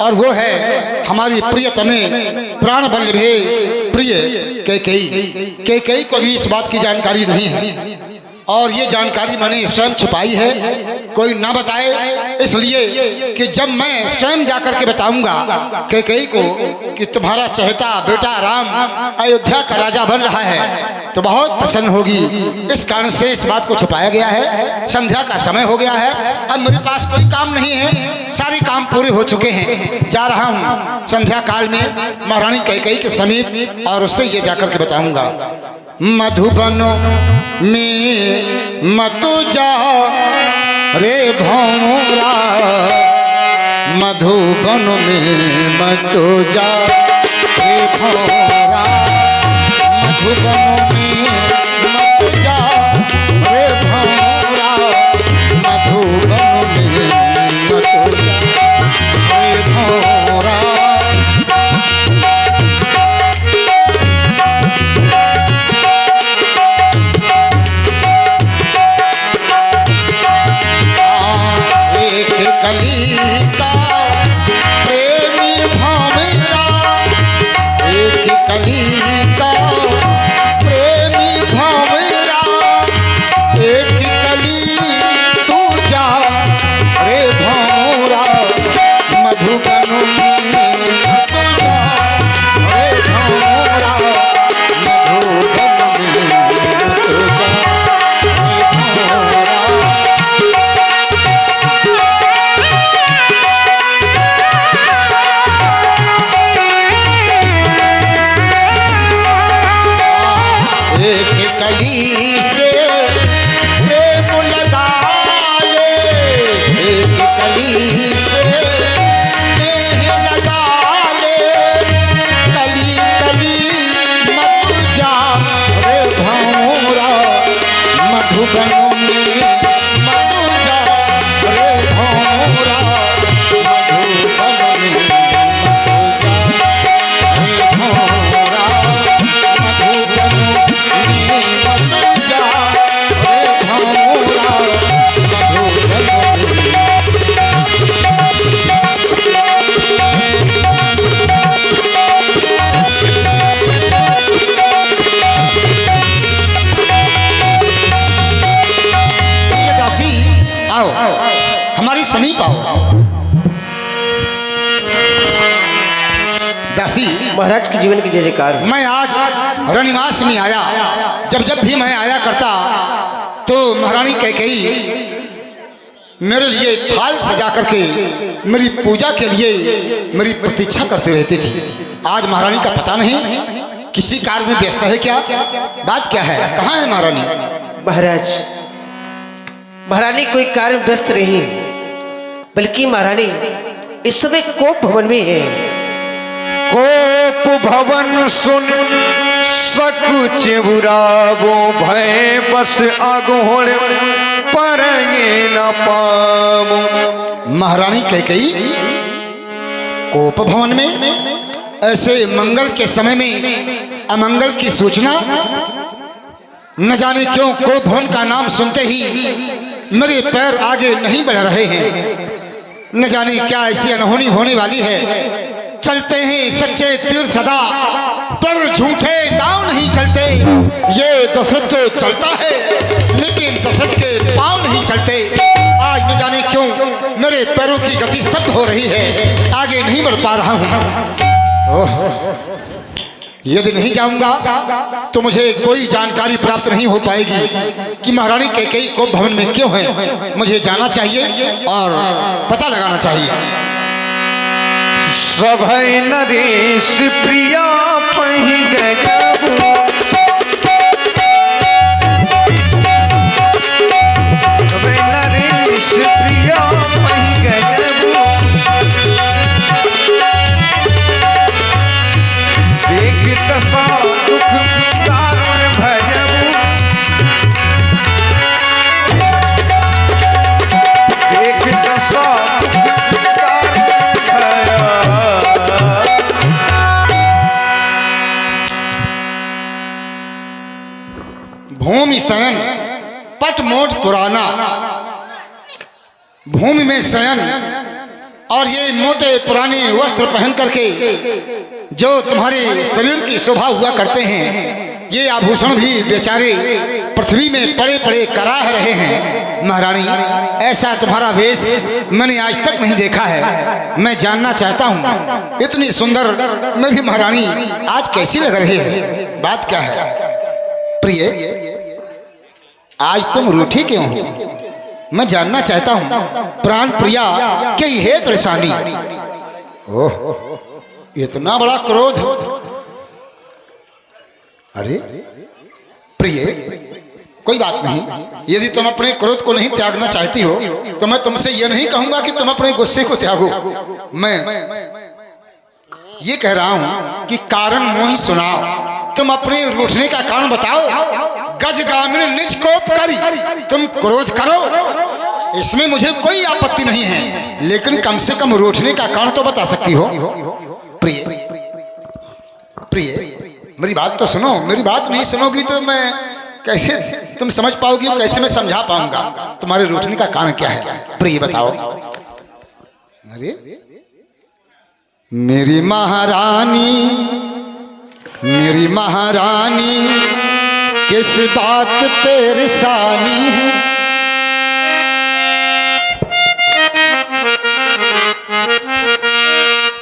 और वो है हमारी प्रियतमे प्राण वल्लभे प्रिय कैकेयी को भी इस बात की जानकारी नहीं है और ये जानकारी मैंने स्वयं छुपाई है, कोई ना बताए, इसलिए कि जब मैं स्वयं जाकर के बताऊंगा कैकेयी को कि तुम्हारा चहेता बेटा राम अयोध्या का राजा बन रहा है तो बहुत प्रसन्न होगी। इस कारण से इस बात को छुपाया गया है। संध्या का समय हो गया है, अब मेरे पास कोई काम नहीं है, सारे काम पूरे हो चुके हैं। जा रहा हूँ संध्या काल में महारानी कैकेयी के समीप और उससे ये जाकर के बताऊंगा। मधुबन में मत जा रे भौरा, मधुबन में मत जा रे भौरा, मधुबन में मत जा रे भौरा, मधुबन में मत जा रे भौरा। कली का प्रेमी भौरा, एक कली का प्रेमी भौरा, एक कली तू जा रे भौरा, मधुबन में तू जा रे भौरा, मधुबन में तू जा रे भौरा। एक कली से प्रेम लगा ले, एक कली से स्नेह लगा ले, कली कली मत जा रे भौरा, मधुबन में मत जा रे भौरा, मधुबन में मत जा रे भौरा, मधुबन मत जा रे भौरा, मधुबन ये दासी आओ, हमारी समीप आओ। दासी महाराज के जीवन की जय जयकार। मैं आज रनिवास में आया, जब भी मैं आया करता तो महारानी कैकेयी मेरे लिए थाल सजा करके मेरी पूजा के लिए मेरी प्रतीक्षा करते रहती थी। आज महारानी का पता नहीं, किसी कार्य में व्यस्त है क्या? बात क्या है, कहाँ है महारानी? महाराज, महारानी कोई कार्य में व्यस्त नहीं, बल्कि महारानी इस समय कोप भवन में है। कोप भवन सुन सकुच बुरावो, भय बस आगोड़ पर ये न पामो। महारानी कैकेयी कोप भवन में ऐसे मंगल के समय में अमंगल की सूचना, न जाने क्यों कोप भवन का नाम सुनते ही मेरे पैर आगे नहीं बढ़ रहे हैं। न जाने क्या ऐसी अनहोनी होने वाली है। चलते हैं सच्चे तीर सदा, पर झूठे दांव नहीं चलते। ये दशरथ तो चलता है, लेकिन दशरथ के पांव नहीं चलते। आज न जाने क्यों मेरे पैरों की गति स्तब्ध हो रही है, आगे नहीं बढ़ पा रहा हूँ। यदि नहीं जाऊंगा तो मुझे कोई जानकारी प्राप्त नहीं हो पाएगी कि महारानी कैकेयी कोप भवन में क्यों है। मुझे जाना चाहिए और पता लगाना चाहिए। सभय नरेश प्रिया पहि गजबु, सभय नरेश प्रिया पहि गजबु, एक दशा दुख दारुण भजबु, एक दशा भूमि शयन पट मोट पुराना, भूमि में शयन और ये मोटे पुराने वस्त्र पहन करके जो तुम्हारे शरीर की शोभा हुआ करते हैं, ये आभूषण भी बेचारे पृथ्वी में पड़े पड़े कराह रहे हैं। महारानी, ऐसा तुम्हारा वेश मैंने आज तक नहीं देखा है। मैं जानना चाहता हूँ, इतनी सुंदर मेरी महारानी आज कैसी लग रही है? बात क्या है? प्रिय, आज तुम रूठी क्यों हो? मैं जानना चाहता हूँ। प्राण प्रिया कई है परेशानी? ओह, इतना बड़ा क्रोध! अरे प्रिय, कोई बात नहीं। यदि तुम अपने क्रोध को नहीं त्यागना चाहती हो तो मैं तुमसे यह नहीं कहूंगा कि तुम अपने गुस्से को त्यागो। मैं ये कह रहा हूं कि कारण मोहि सुनाओ। तुम अपने रूठने का कारण बताओ। गजगामिनी निज कोप करी, तुम क्रोध करो, इसमें मुझे कोई आपत्ति नहीं है, लेकिन कम से कम रूठने का कारण तो बता सकती हो। प्रिय, प्रिय, मेरी बात तो सुनो। मेरी बात नहीं सुनोगी तो मैं कैसे तुम समझ पाओगी, कैसे मैं समझा पाऊंगा तुम्हारे रूठने का कारण क्या है? प्रिय बताओ। अरे मेरी महारानी, मेरी महारानी, किस बात पे परेशानी है?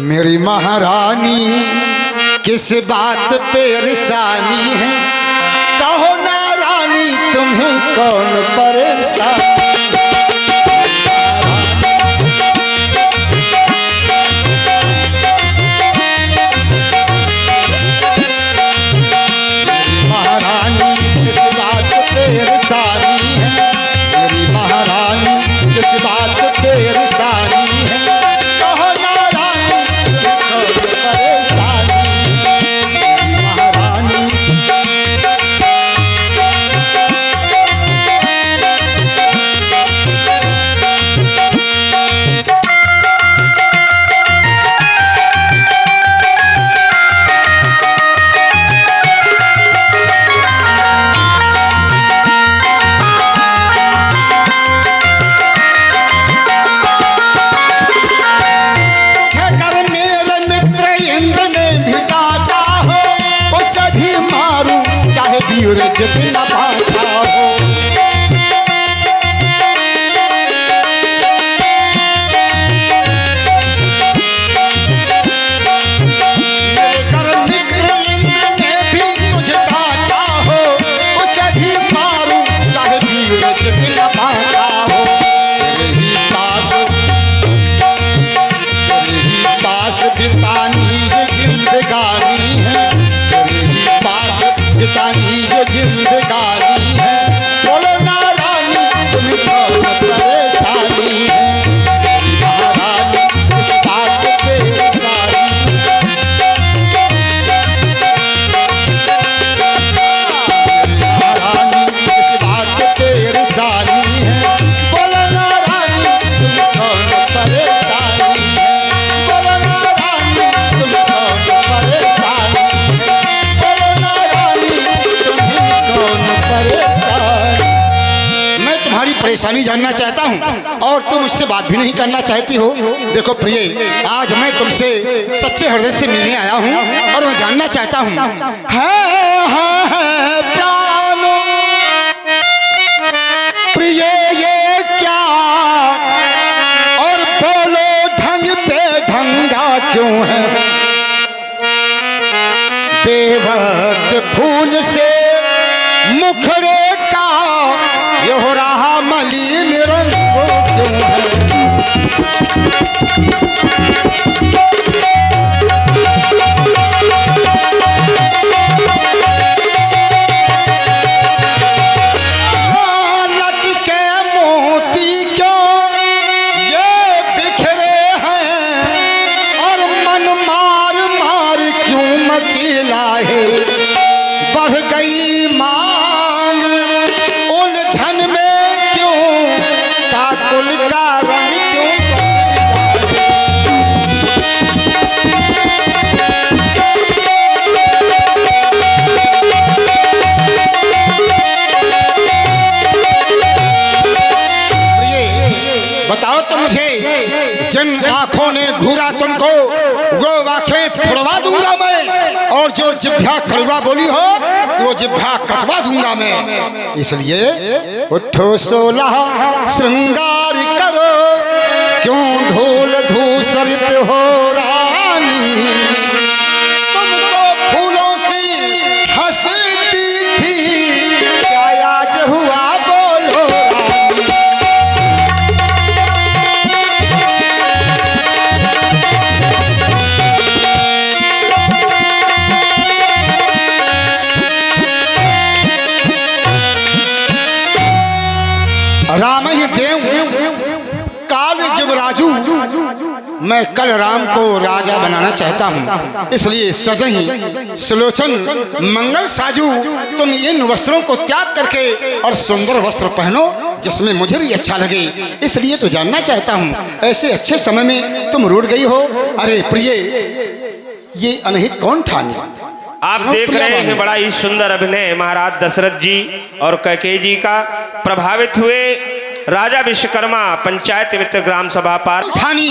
मेरी महारानी, किस बात पे परेशानी है? कहो ना रानी, तुम्हें कौन परेशानी? महारानी, किस बात पे परेशानी है? मेरी महारानी, किस बात पे परेशानी है? कहो ना रानी, तुम्हें कौन परेशानी? मेरी महारानी, जितना पाता हो। मेरे घर मित्र इंद्र ने भी तुझे काटा हो, उसे भी मारूं चाहे वीर जितना पाता हो। तेरे ही पास बितानी ये जिंदगानी है, तेरे ही पास बितानी ये जिंदगानी है। बोलो ना रानी, तुम्हें कौन परेशानी है? मेरी महारानी, इस बात पे परेशानी है। मेरी महारानी, इस बात पे परेशानी है। बोलो ना रानी, तुम्हें कौन परेशानी है? बोलो ना रानी, तुम्हें कौन परेशानी है? बोलो ना रानी, मैं तुम्हारी परेशानी जानना चाहता हूं और तुम मुझसे बात भी नहीं करना चाहती हो। देखो प्रिय, आज मैं तुमसे सच्चे हृदय से मिलने आया हूं और मैं जानना चाहता हूं, है प्राणों प्रिय ये क्या? और बोलो ढंग पे ढंगा क्यों है? बेवक्त फूल से मुखड़े का यह रहा मलिन रंग क्यों है? लटके मोती क्यों ये बिखरे हैं? और मन मार मार क्यों मचीला है? बढ़ गई मांग उलझन में क्यों? काकुल का रंग क्यों बताओ तो मुझे, जिन आंखों पूरा तुमको वो वाक़े फुड़वा दूंगा मैं, और जो जिभ्या कड़वा बोली हो तो वो जिभ्या कटवा दूंगा मैं। इसलिए उठो 16 श्रृंगार करो, क्यों ढोल धूसरित हो रानी, तुम तो फूलों से हंसती थी, क्या आज हुआ बोलो रानी। राम ही देव काल जुबराजू, मैं कल राम को राजा बनाना चाहता हूँ, इसलिए सजही सुलोचन मंगल साजू, तुम इन वस्त्रों को त्याग करके और सुंदर वस्त्र पहनो जिसमें मुझे भी अच्छा लगे। इसलिए तो जानना चाहता हूँ, ऐसे अच्छे समय में तुम रूठ गई हो। अरे प्रिय, ये अनहित कौन ठानी? आप देख रहे हैं बड़ा ही सुंदर अभिनय महाराज दशरथ जी और कैकेयी जी का। प्रभावित हुए राजा विश्वकर्मा पंचायत मित्र ग्राम सभा पार ठानी,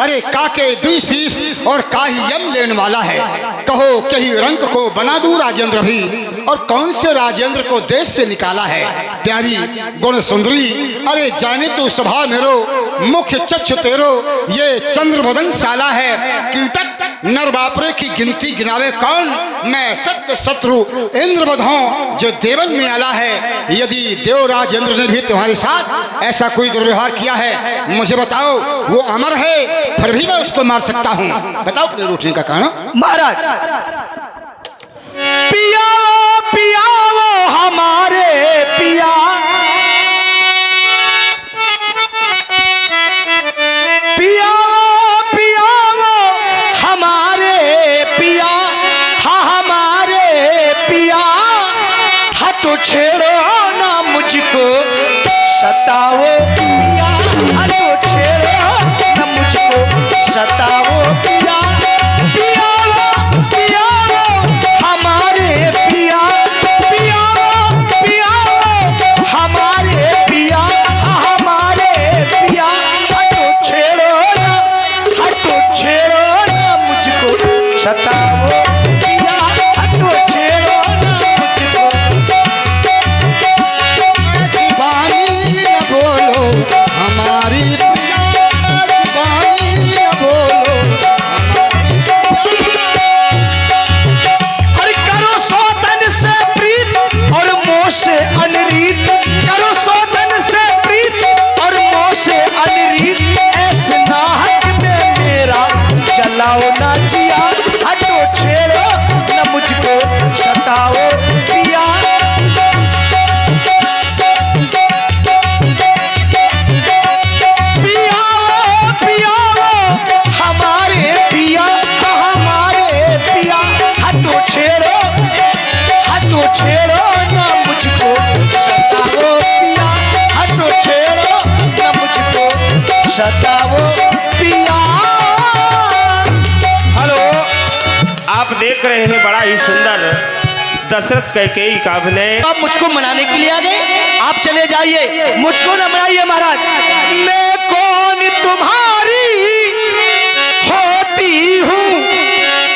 अरे काके दुई शीश और काही यम लेने वाला है, कहो कहीं रंग को बना दूं राजेंद्र भी, और कौन से राजेंद्र को देश से निकाला है। प्यारी गुण सुंदरी, अरे जाने तो स्वभाव मेरो, मुख्य चक्षु तेरो, ये चंद्रवदन साला है, कीटक नर बापरे की गिनती गिनावे कौन, मैं सत्य शत्रु इंद्र बधाऊं जो देवन में आला है। यदि देवराज इंद्र ने भी तुम्हारे साथ ऐसा कोई दुर्व्यवहार किया है, मुझे बताओ, वो अमर है फिर भी मैं उसको मार सकता हूँ। बताओ अपने रूठने का कारण। महाराज, पियाओ पियाओ हमारे पिया, पियाओ पियाओ हमारे पिया, हाँ हमारे पिया, हाँ तो छेड़ो ना मुझको सताओ पिया, हाँ तो छेड़ो ना मुझको सताओ पिया, पियाओ पियाओ हमारे पिया, पियाओ पियाओ हमारे पिया, हमारे पिया, हटो छेड़ो ना मुझको सताओ पिया, हटो छेड़ो ना मुझको। ऐसी बानी न बोलो हमारी प्रिया, ऐसी बानी न बोलो हमारी प्रिया। अरे करो सौतन से प्रीत और मोह से अनरीत, करो सौतन से प्रीत और मोह से अनरीत, ऐसे नाहक में मेरा जलाओ ना जिया, हटो छेड़ो न मुझको सताओ पिया। पियाओ पियाओ हमारे पिया, हमारे पिया, हटो छेड़ो ना मुझको सताओ पिया, हटो छेड़ो ना मुझको सताओ पिया। हेलो, आप देख रहे हैं बड़ा ही सुंदर दशरथ कैकेयी का अभिनय। आप मुझको मनाने के लिए आ गए, आप चले जाइए, मुझको न मनाइए महाराज। मैं कौन तुम्हारी होती हूँ,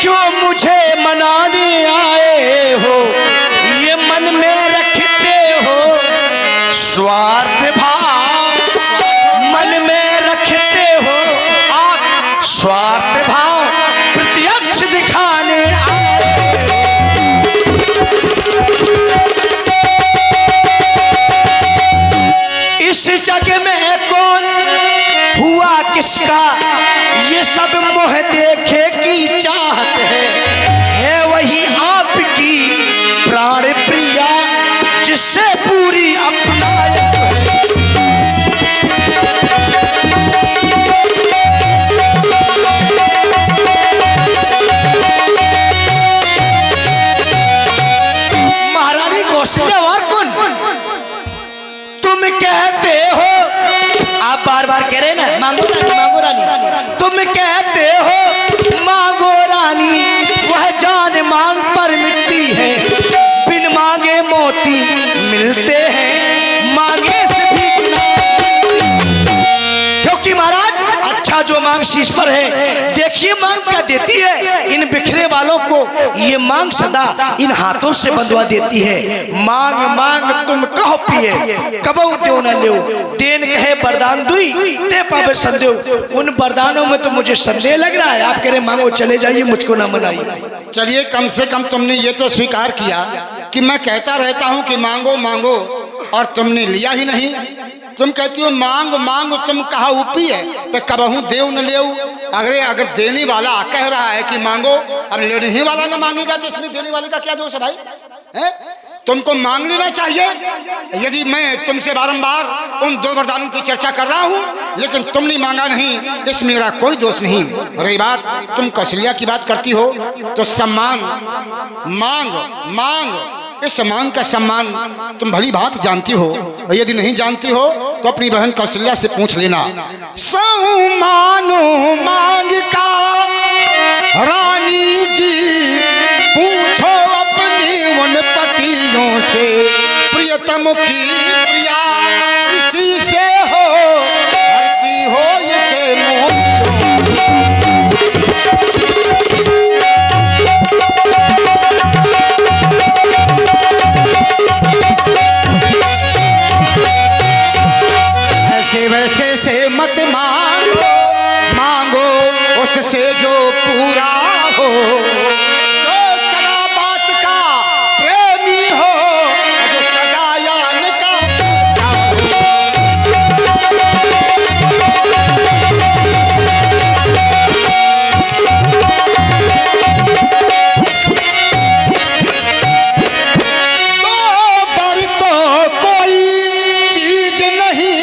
क्यों मुझे मनाने आए हो, ये मन में रखते हो स्वार्थ भाव, मन में रखते हो आप स्वार्थ भाव, प्रत्यक्ष दिखाने आए हो। इस जग में कौन हुआ किसका, ये सब मोह देखे की चाहत है वही आपकी प्राण प्रिया, जिससे पूरी अपनायत है। महारानी कौशल्या कौन, तुम कहते हो, आप बार बार कह रहे ना मांगो रानी मांगो रानी, तुम कहते हो मांगो रानी, वह जान मांग पर मिटती है, बिन मांगे मोती मिलते हैं, मांगे से भी क्योंकि महाराज अच्छा जो मांग शीश पर है। देखिए मांग क्या देती है इन बिखरे वालों को, ये मांग सदा इन हाथों से बंधवा देती है। मांग मांग तुम कहो पिए, कबहू देव न ले, देन कहे वरदान दुई ते पावे संदेव। उन वरदानों में तो मुझे संदेह लग रहा है। आप कह रहे मांगो चले जाइए, मुझको ना मनाइए। चलिए, कम से कम तुमने ये तो स्वीकार किया कि मैं कहता रहता हूं कि मांगो मांगो, और तुमने लिया ही नहीं। तुम कहती हो मांग मांग, तुम कहा ऊपी है पे कबहू देव न ले। अगर देने वाला कह रहा है कि मांगो, अब लेने ही वाला ना मांगेगा तो इसमें देने वाले का क्या दोष है भाई? है? तुमको मांग लेना चाहिए। यदि मैं तुमसे बारंबार उन 2 वरदानों की चर्चा कर रहा हूं, लेकिन तुमने मांगा नहीं, इसमें मेरा कोई दोष नहीं। रही बात तुम कौशल्या की बात करती हो, तो सम्मान मांग मांग, इस मांग का सम्मान तुम भली बात जानती हो। और यदि नहीं जानती हो तो अपनी बहन कौशल्या से पूछ लेना। सम्मानो मांग का रानी जी, पूछो अपनी उन पतियों से, प्रियतम की प्रिया इसी से हो, भरती हो इसे मोतियों। ऐसे वैसे से मत मांगो, मांगो उससे जो पूरा हो, जो सदा बात का प्रेमी हो, जो सदा यान का तो पर तो कोई चीज नहीं,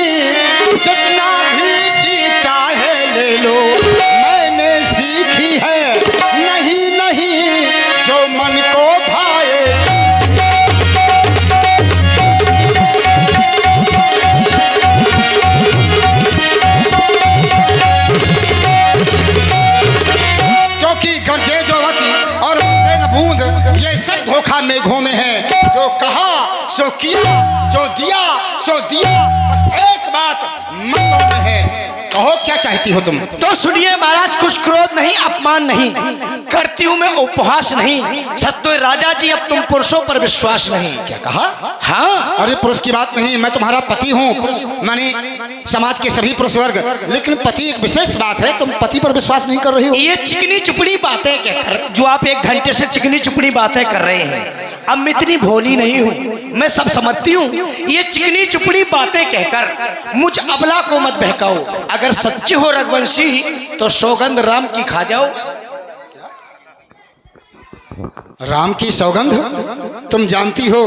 जितना भी जी चाहे ले लो, मैंने सीखी है नहीं नहीं जो मन को भाए। क्योंकि गरजे जो रति और बरसे न बूंद, ये सब धोखा मेघों में है। जो कहा सो किया, जो दिया सो दिया, बस एक बात मतों में है। कहो क्या चाहती हो तुम? तो सुनिए महाराज, कुछ क्रोध नहीं, अपमान नहीं करती हूँ मैं, उपहास नहीं। सत्य राजा जी, अब तुम पुरुषों पर विश्वास नहीं। क्या कहा? हाँ, अरे पुरुष की बात नहीं, मैं तुम्हारा पति हूँ। पुरुष माने समाज के सभी पुरुष वर्ग, लेकिन पति एक विशेष बात है। तुम पति पर विश्वास नहीं कर रही हो। ये चिकनी चुपड़ी बातें कहकर जो आप 1 घंटे से चिकनी चुपड़ी बातें कर रहे हैं, अब मैं इतनी भोली नहीं हूँ, मैं सब समझती हूँ। ये चिकनी चुपड़ी बातें कहकर मुझ अबला को मत बहकाओ। अगर सच्चे हो रघुवंशी तो सौगंध राम की खा जाओ। राम की सौगंध तुम जानती हो